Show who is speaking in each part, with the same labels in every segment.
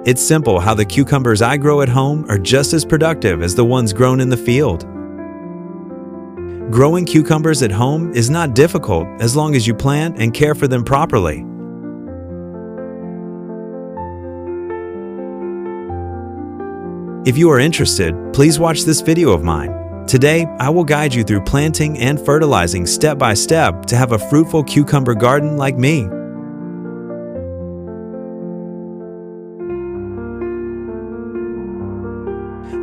Speaker 1: It's simple how the cucumbers I grow at home are just as productive as the ones grown in the field. Growing cucumbers at home is not difficult as long as you plant and care for them properly. If you are interested, please watch this video of mine. Today, I will guide you through planting and fertilizing step by step to have a fruitful cucumber garden like me.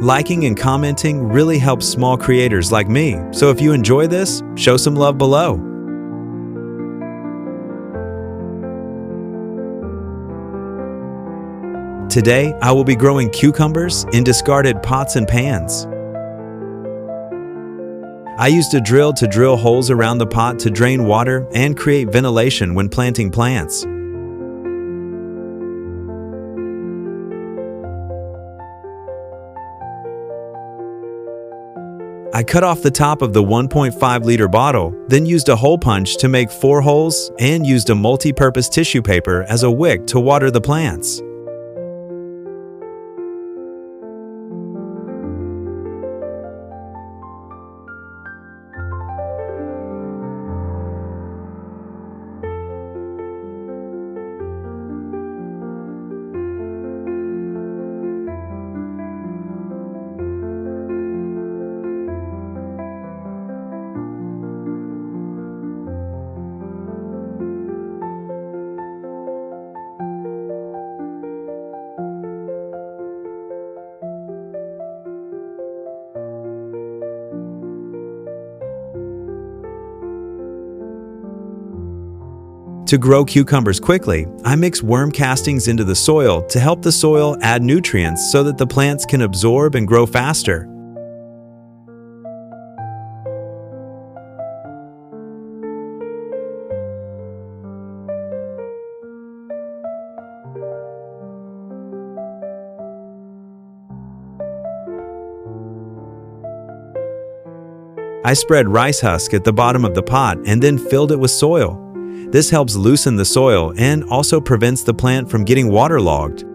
Speaker 1: Liking and commenting really helps small creators like me, so if you enjoy this, show some love below. Today, I will be growing cucumbers in discarded pots and pans. I used a drill to drill holes around the pot to drain water and create ventilation when planting plants. I cut off the top of the 1.5-liter bottle, then used a hole punch to make 4 holes and used a multi-purpose tissue paper as a wick to water the plants. To grow cucumbers quickly, I mix worm castings into the soil to help the soil add nutrients so that the plants can absorb and grow faster. I spread rice husk at the bottom of the pot and then filled it with soil. This helps loosen the soil and also prevents the plant from getting waterlogged.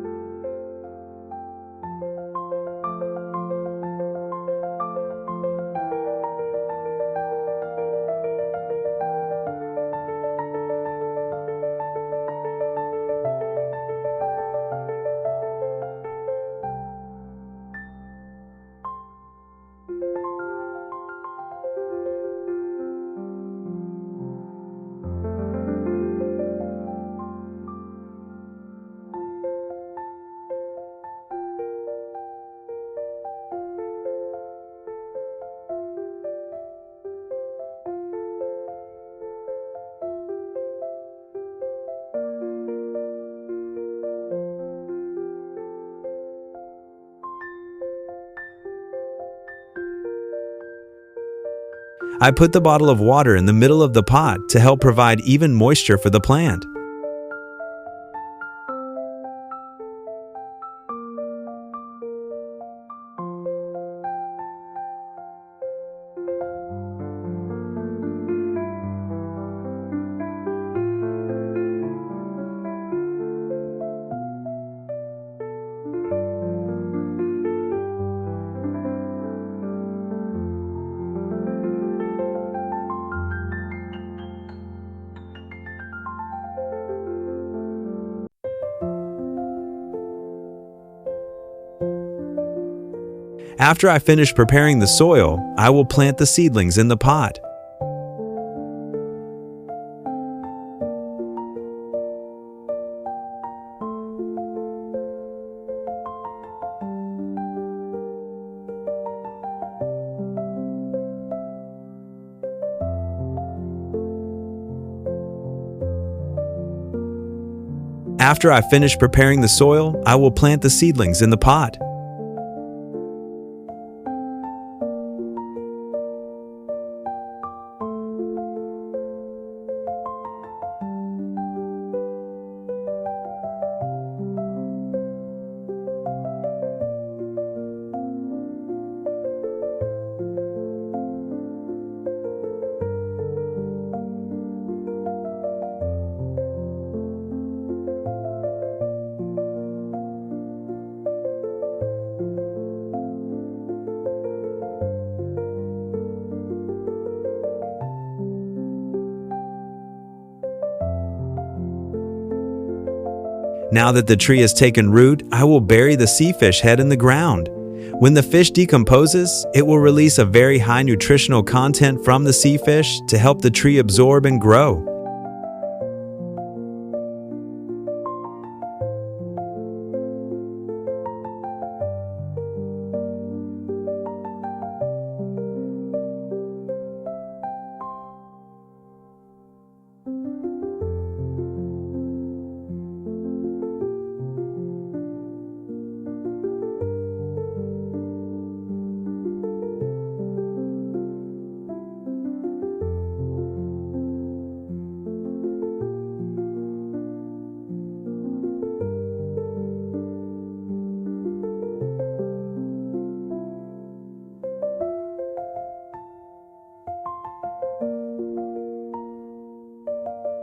Speaker 1: I put the bottle of water in the middle of the pot to help provide even moisture for the plant. After I finish preparing the soil, I will plant the seedlings in the pot. After I finish preparing the soil, I will plant the seedlings in the pot. Now that the tree has taken root, I will bury the sea fish head in the ground. When the fish decomposes, it will release a very high nutritional content from the sea fish to help the tree absorb and grow.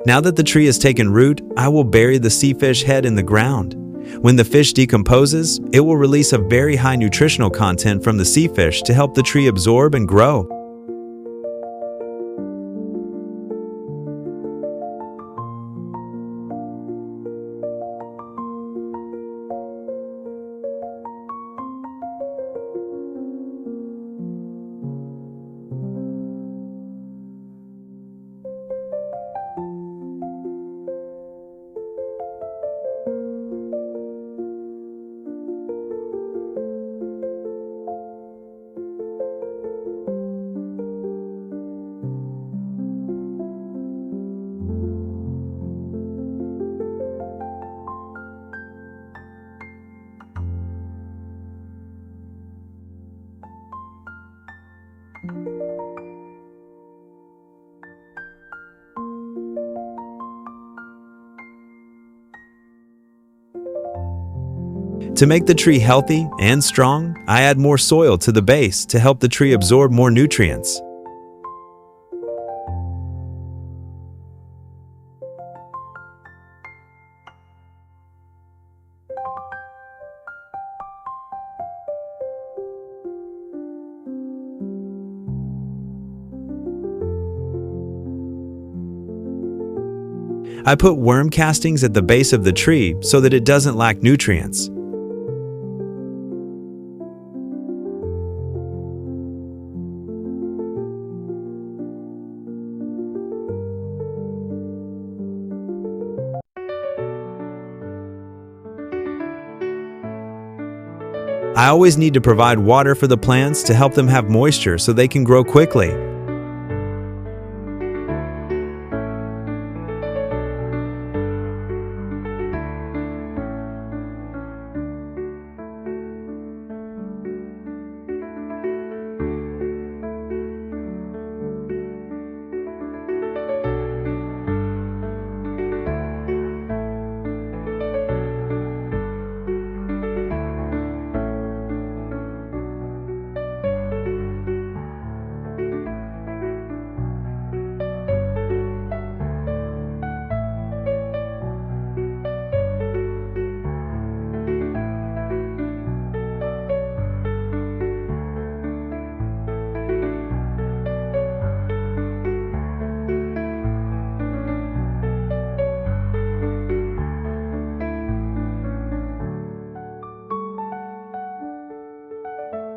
Speaker 1: Now that the tree has taken root, I will bury the sea fish head in the ground. When the fish decomposes, it will release a very high nutritional content from the sea fish to help the tree absorb and grow. To make the tree healthy and strong, I add more soil to the base to help the tree absorb more nutrients. I put worm castings at the base of the tree so that it doesn't lack nutrients. I always need to provide water for the plants to help them have moisture so they can grow quickly.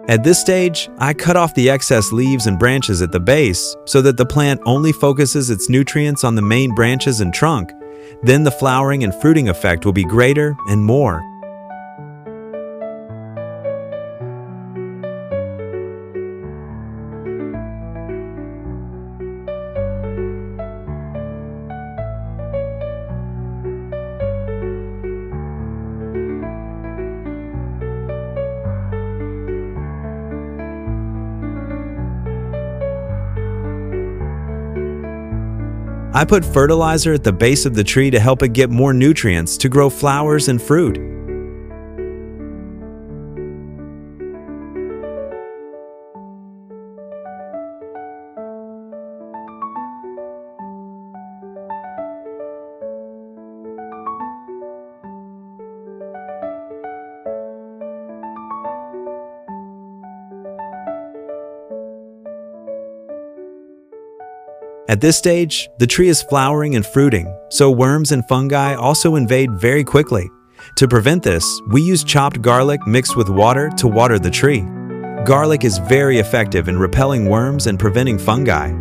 Speaker 1: At this stage, I cut off the excess leaves and branches at the base so that the plant only focuses its nutrients on the main branches and trunk. Then the flowering and fruiting effect will be greater and more. I put fertilizer at the base of the tree to help it get more nutrients to grow flowers and fruit. At this stage, the tree is flowering and fruiting, so worms and fungi also invade very quickly. To prevent this, we use chopped garlic mixed with water to water the tree. Garlic is very effective in repelling worms and preventing fungi.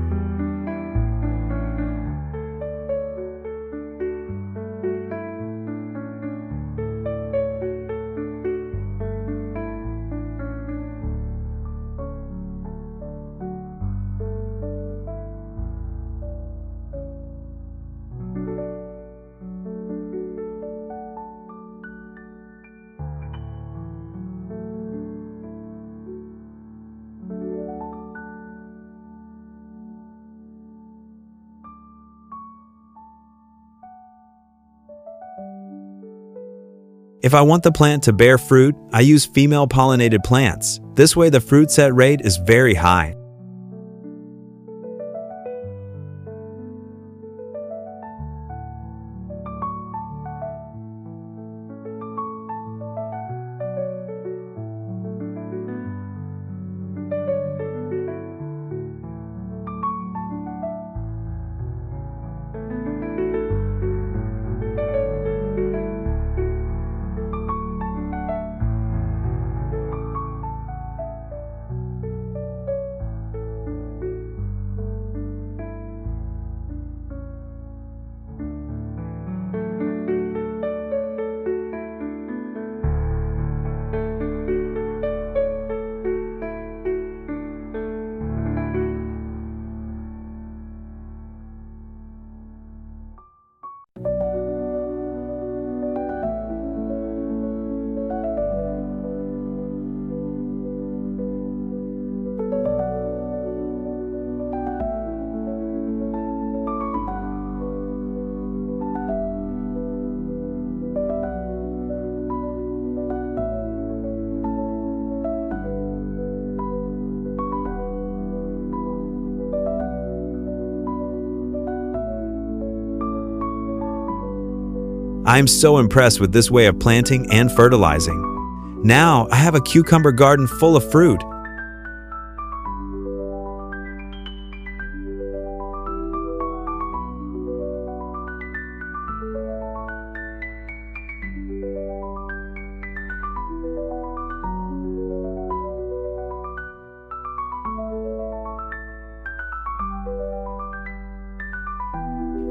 Speaker 1: If I want the plant to bear fruit, I use female pollinated plants. This way the fruit set rate is very high. I am so impressed with this way of planting and fertilizing. Now I have a cucumber garden full of fruit.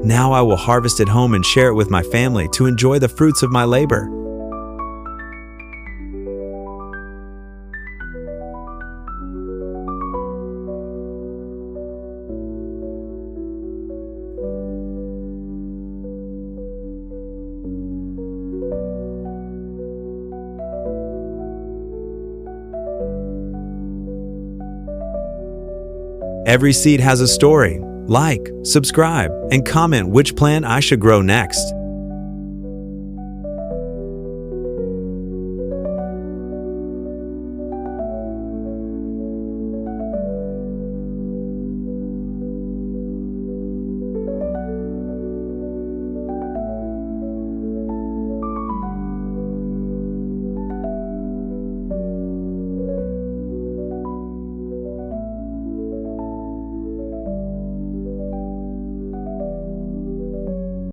Speaker 1: Now I will harvest it home and share it with my family to enjoy the fruits of my labor. Every seed has a story. Like, subscribe, and comment which plant I should grow next.